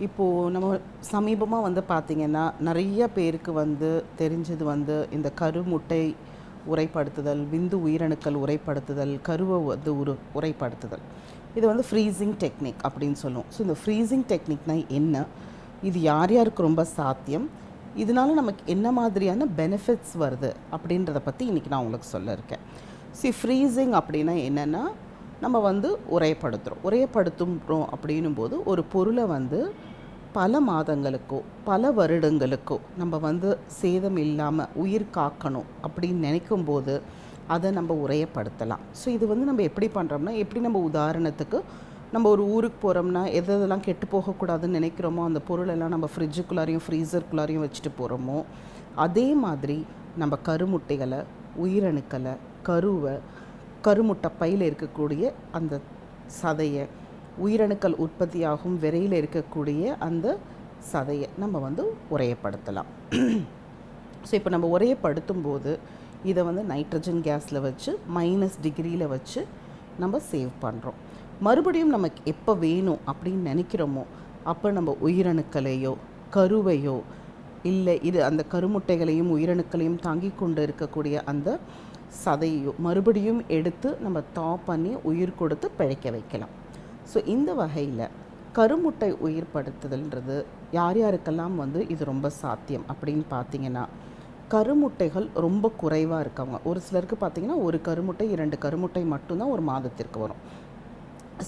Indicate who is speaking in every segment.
Speaker 1: இப்போது நம்ம சமீபமாக வந்து பார்த்திங்கன்னா நிறைய பேருக்கு வந்து தெரிஞ்சது வந்து இந்த கருமுட்டை உரைப்படுத்துதல், விந்து உயிரணுக்கள் உரைப்படுத்துதல், கருவை வந்து உரைப்படுத்துதல். இது வந்து ஃப்ரீசிங் டெக்னிக் அப்படின்னு சொல்லுவோம். ஸோ இந்த ஃப்ரீசிங் டெக்னிக்னால் என்ன, இது யார் யாருக்கு ரொம்ப சாத்தியம், இதனால நமக்கு என்ன மாதிரியான பெனிஃபிட்ஸ் வருது அப்படின்றத பற்றி இன்றைக்கி நான் உங்களுக்கு சொல்ல இருக்கேன். ஃப்ரீசிங் அப்படின்னா என்னென்னா, நம்ம வந்து உரையப்படுத்துகிறோம் அப்படின்னும் போது ஒரு பொருளை வந்து பல மாதங்களுக்கோ பல வருடங்களுக்கோ நம்ம வந்து சேதம் இல்லாமல் உயிர் காக்கணும் அப்படின்னு நினைக்கும் போது அதை நம்ம உரையப்படுத்தலாம். ஸோ இது வந்து நம்ம எப்படி பண்ணுறோம்னா, எப்படி நம்ம உதாரணத்துக்கு நம்ம ஒரு ஊருக்கு போகிறோம்னா எதெல்லாம் கெட்டு போகக்கூடாதுன்னு நினைக்கிறோமோ அந்த பொருளெல்லாம் நம்ம ஃப்ரிட்ஜுக்குள்ளாரையும் ஃப்ரீசருக்குள்ளாரையும் வச்சுட்டு போகிறோமோ, அதே மாதிரி நம்ம கருமுட்டைகளை, உயிரணுக்களை, கருவை, கருமுட்டை பையில் இருக்கக்கூடிய அந்த சதையை, உயிரணுக்கள் உற்பத்தியாகும் விரையில் இருக்கக்கூடிய அந்த சதையை நம்ம வந்து உரையப்படுத்தலாம். ஸோ இப்போ நம்ம உரையப்படுத்தும் போது இதை வந்து நைட்ரஜன் கேஸில் வச்சு -டிகிரியில் வச்சு நம்ம சேவ் பண்ணுறோம். மறுபடியும் நமக்கு எப்போ வேணும் அப்படின்னு நினைக்கிறோமோ அப்போ நம்ம உயிரணுக்களையோ கருவையோ இல்லை அந்த கருமுட்டைகளையும் உயிரணுக்களையும் தாங்கி கொண்டு இருக்கக்கூடிய அந்த சதையோ மறுபடியும் எடுத்து நம்ம பண்ணி உயிர் கொடுத்து பிழைக்க வைக்கலாம். ஸோ இந்த வகையில் கருமுட்டை உயிர்ப்படுத்துதல்ன்றது யார் யாருக்கெல்லாம் வந்து இது ரொம்ப சாத்தியம் அப்படின்னு பார்த்திங்கன்னா, கருமுட்டைகள் ரொம்ப குறைவாக இருக்கவங்க. ஒரு சிலருக்கு பார்த்திங்கன்னா ஒரு கருமுட்டை 2 கருமுட்டை மட்டும்தான் ஒரு மாதத்திற்கு வரும்.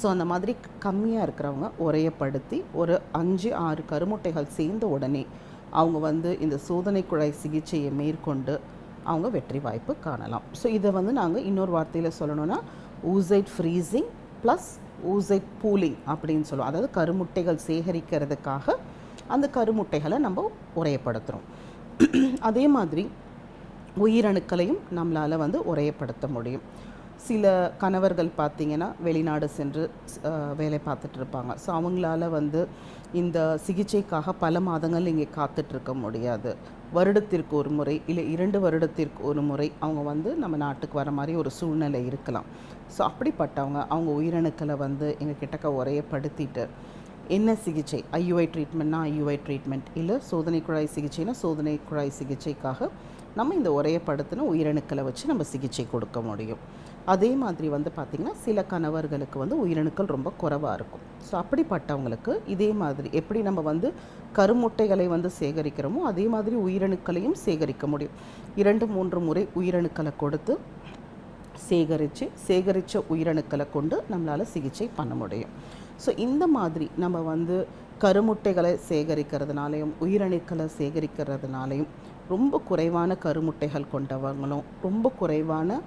Speaker 1: ஸோ அந்த மாதிரி கம்மியாக இருக்கிறவங்க உரையப்படுத்தி ஒரு 5-6 கருமுட்டைகள் சேர்ந்த உடனே அவங்க வந்து இந்த சோதனை குழாய் சிகிச்சையை மேற்கொண்டு அவங்க வெற்றி வாய்ப்பு காணலாம். ஸோ இதை வந்து நாங்கள் இன்னொரு வார்த்தையில் சொல்லணும்னா oocyte freezing plus oocyte pooling அப்படின்னு சொல்லுவோம். அதாவது கருமுட்டைகள் சேகரிக்கிறதுக்காக அந்த கருமுட்டைகளை நம்ம உரையப்படுத்துகிறோம். அதே மாதிரி உயிரணுக்களையும் நம்மளால் வந்து உரையப்படுத்த முடியும். சில கணவர்கள் பார்த்திங்கன்னா வெளிநாடு சென்று வேலை பார்த்துட்டு இருப்பாங்க. ஸோ அவங்களால வந்து இந்த சிகிச்சைக்காக பல மாதங்கள் இங்கே காத்துட்ருக்க முடியாது. வருடத்திற்கு ஒரு முறை இல்லை 2 வருடத்திற்கு ஒரு முறை அவங்க வந்து நம்ம நாட்டுக்கு வர மாதிரி ஒரு சூழ்நிலை இருக்கலாம். ஸோ அப்படிப்பட்டவங்க அவங்க உயிரணுக்களை வந்து எங்கள் கிட்டக்க உரையப்படுத்திட்டு என்ன சிகிச்சை, ஐயுஐ ட்ரீட்மெண்ட்னா ஐயுஐ ட்ரீட்மெண்ட், இல்லை சோதனை குழாய் சிகிச்சைனா சோதனை குழாய் சிகிச்சைக்காக நம்ம இந்த உரையப்படுத்தின உயிரணுக்களை வச்சு நம்ம சிகிச்சை கொடுக்க முடியும். அதே மாதிரி வந்து பார்த்திங்கன்னா சில கணவர்களுக்கு வந்து உயிரணுக்கள் ரொம்ப குறைவாக இருக்கும். ஸோ அப்படிப்பட்டவங்களுக்கு இதே மாதிரி எப்படி நம்ம வந்து கருமுட்டைகளை வந்து சேகரிக்கிறோமோ அதே மாதிரி உயிரணுக்களையும் சேகரிக்க முடியும். 2-3 முறை உயிரணுக்களை கொடுத்து சேகரித்த உயிரணுக்களை கொண்டு நம்மளால் சிகிச்சை பண்ண முடியும். ஸோ இந்த மாதிரி நம்ம வந்து கருமுட்டைகளை சேகரிக்கிறதுனாலையும் உயிரணுக்களை சேகரிக்கிறதுனாலையும் ரொம்ப குறைவான கருமுட்டைகள் கொண்டவங்களும் ரொம்ப குறைவான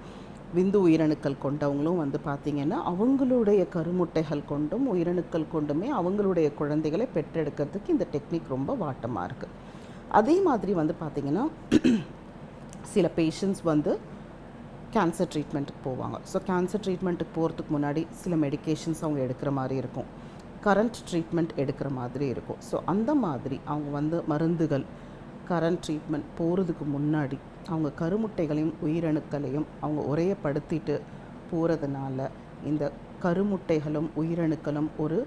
Speaker 1: விந்து உயிரணுக்கள் கொண்டவங்களும் வந்து பார்த்திங்கன்னா அவங்களுடைய கருமுட்டைகள் கொண்டும் உயிரணுக்கள் கொண்டுமே அவங்களுடைய குழந்தைகளை பெற்றெடுக்கிறதுக்கு இந்த டெக்னிக் ரொம்ப வாட்டமாக இருக்குது. அதே மாதிரி வந்து பார்த்திங்கன்னா சில பேஷண்ட்ஸ் வந்து கேன்சர் ட்ரீட்மெண்ட்டுக்கு போவாங்க. ஸோ கேன்சர் ட்ரீட்மெண்ட்டுக்கு போகிறதுக்கு முன்னாடி சில மெடிக்கேஷன்ஸ் அவங்க எடுக்கிற மாதிரி இருக்கும், கரண்ட் ட்ரீட்மெண்ட் எடுக்கிற மாதிரி இருக்கும். ஸோ அந்த மாதிரி அவங்க வந்து மருந்துகள் கரண்ட் ட்ரீட்மெண்ட் போகிறதுக்கு முன்னாடி அவங்க கருமுட்டைகளையும் உயிரணுக்களையும் அவங்க உரையப்படுத்திட்டு போகிறதுனால இந்த கருமுட்டைகளும் உயிரணுக்களும் ஒரு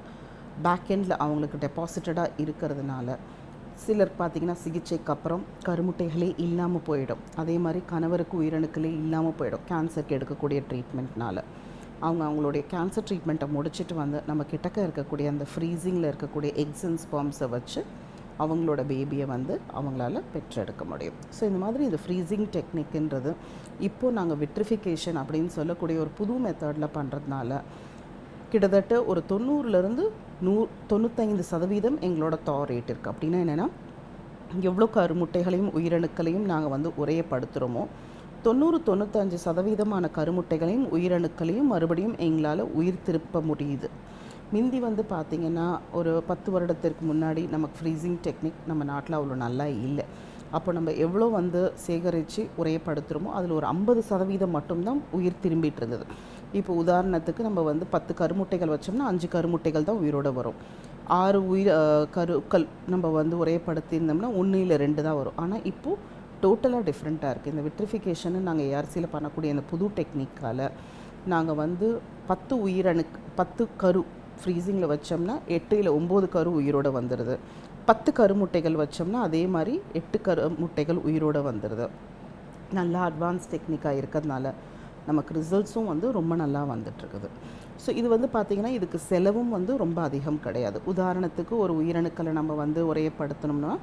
Speaker 1: பேக்கெண்டில் அவங்களுக்கு டெபாசிட்டடாக இருக்கிறதுனால சிலர் பார்த்திங்கன்னா சிகிச்சைக்கு அப்புறம் கருமுட்டைகளே இல்லாமல் போயிடும். அதே மாதிரி கணவருக்கு உயிரணுக்களே இல்லாமல் போயிடும் கேன்சருக்கு எடுக்கக்கூடிய ட்ரீட்மெண்ட்னால். அவங்களுடைய கேன்சர் ட்ரீட்மெண்ட்டை முடிச்சுட்டு வந்து நம்ம கிட்டக்க இருக்கக்கூடிய அந்த ஃப்ரீசிங்கில் இருக்கக்கூடிய எக்ஸ் அண்ட் ஸ்பெர்ம்ஸை வச்சு அவங்களோட பேபியை வந்து அவங்களால பெற்றெடுக்க முடியும். ஸோ இந்த மாதிரி இந்த ஃப்ரீசிங் டெக்னிக்ன்றது இப்போது நாங்கள் விட்ரிஃபிகேஷன் அப்படின்னு சொல்லக்கூடிய ஒரு புது மெத்தடில் பண்ணுறதுனால கிட்டத்தட்ட ஒரு 90-95% எங்களோட ரேட் இருக்குது. அப்படின்னா என்னென்னா, எவ்வளோ கருமுட்டைகளையும் உயிரணுக்களையும் நாங்கள் வந்து உரையப்படுத்துகிறோமோ 90-95% கருமுட்டைகளையும் உயிரணுக்களையும் மறுபடியும் எங்களால் உயிர் திருப்ப முடியுது. மிந்தி வந்து பார்த்திங்கன்னா ஒரு 10 வருடத்திற்கு முன்னாடி நமக்கு ஃப்ரீசிங் டெக்னிக் நம்ம நாட்டில் அவ்வளோ நல்லா இல்லை. அப்போ நம்ம எவ்வளோ வந்து சேகரித்து உரையப்படுத்துகிறோமோ அதில் ஒரு 50% மட்டும்தான் உயிர் திரும்பிட்டு இருந்தது. இப்போ உதாரணத்துக்கு நம்ம வந்து 10 கருமுட்டைகள் வச்சோம்னா 5 கருமுட்டைகள் தான் உயிரோடு வரும். 6 கருக்கள் நம்ம வந்து உரையப்படுத்தியிருந்தோம்னா 1 இல்லை 2 தான் வரும். ஆனால் இப்போது டோட்டலாக டிஃப்ரெண்ட்டாக இருக்குது. இந்த விட்ரிஃபிகேஷனு நாங்கள் ஏஆர்சியில் பண்ணக்கூடிய இந்த புது டெக்னிக்கால் நாங்கள் வந்து 10 கரு ஃப்ரீசிங்கில் வச்சோம்னா 8 இல்லை 9 கரு உயிரோடு வந்துடுது. 10 கருமுட்டைகள் வச்சோம்னா அதே மாதிரி 8 கருமுட்டைகள் உயிரோடு வந்துடுது. நல்லா அட்வான்ஸ் டெக்னிக்காக இருக்கிறதுனால நமக்கு ரிசல்ட்ஸும் வந்து ரொம்ப நல்லா வந்துட்டுருக்குது. ஸோ இது வந்து பார்த்திங்கன்னா இதுக்கு செலவும் வந்து ரொம்ப அதிகம் கிடையாது. உதாரணத்துக்கு ஒரு உயிரணுக்களை நம்ம வந்து உரையப்படுத்தணும்னா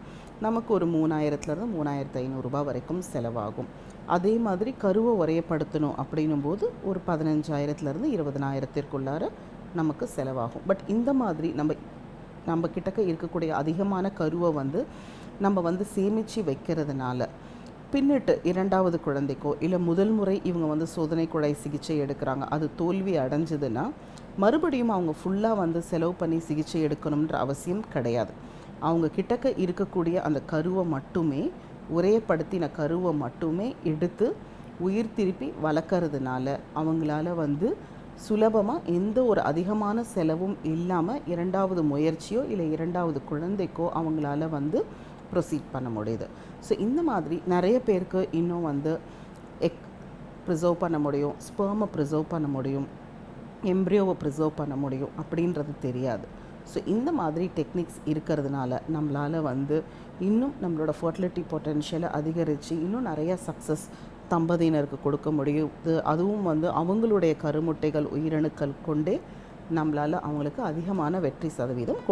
Speaker 1: நமக்கு ஒரு 3000லேருந்து 3500 வரைக்கும் செலவாகும். அதே மாதிரி கருவை உரையப்படுத்தணும் அப்படின்னும்போது ஒரு 15,000லேருந்து 20,000த்திற்குள்ளார நமக்கு செலவாகும். பட் இந்த மாதிரி நம்ம கிட்டக்க இருக்கக்கூடிய அதிகமான கருவை வந்து நம்ம வந்து சேமித்து வைக்கிறதுனால பின்னிட்டு 2வது குழந்தைக்கோ இல்லை முதல் முறை இவங்க வந்து சோதனை குழாய் சிகிச்சை எடுக்கிறாங்க, அது தோல்வி அடைஞ்சதுன்னா மறுபடியும் அவங்க ஃபுல்லாக வந்து செலவு பண்ணி சிகிச்சை எடுக்கணுன்ற அவசியம் கிடையாது. அவங்க கிட்டக்க இருக்கக்கூடிய அந்த கருவை மட்டுமே, உரையப்படுத்தின கருவை மட்டுமே எடுத்து உயிர் திருப்பி வளர்க்கறதுனால அவங்களால வந்து சுலபமாக எந்த ஒரு அதிகமான செலவும் இல்லாமல் 2வது முயற்சியோ இல்லை 2வது குழந்தைக்கோ அவங்களால வந்து ப்ரொசீட் பண்ண முடியுது. ஸோ இந்த மாதிரி நிறைய பேருக்கு இன்னும் வந்து எக் ப்ரிசர்வ் பண்ண முடியும், ஸ்பெர்மை ப்ரிசர்வ் பண்ண முடியும், எம்ப்ரியோவை ப்ரிசர்வ் பண்ண முடியும் அப்படின்றது தெரியாது. ஸோ இந்த மாதிரி டெக்னிக்ஸ் இருக்கிறதுனால நம்மளால் வந்து இன்னும் நம்மளோட ஃபர்டிலிட்டி பொட்டென்ஷியலை அதிகரித்து இன்னும் நிறைய சக்ஸஸ் தம்பதியினருக்கு கொடுக்க முடியுது. அதுவும் வந்து அவங்களுடைய கருமுட்டைகள் உயிரணுக்கள் கொண்டே நம்மளால் அவங்களுக்கு அதிகமான வெற்றி சதவீதம்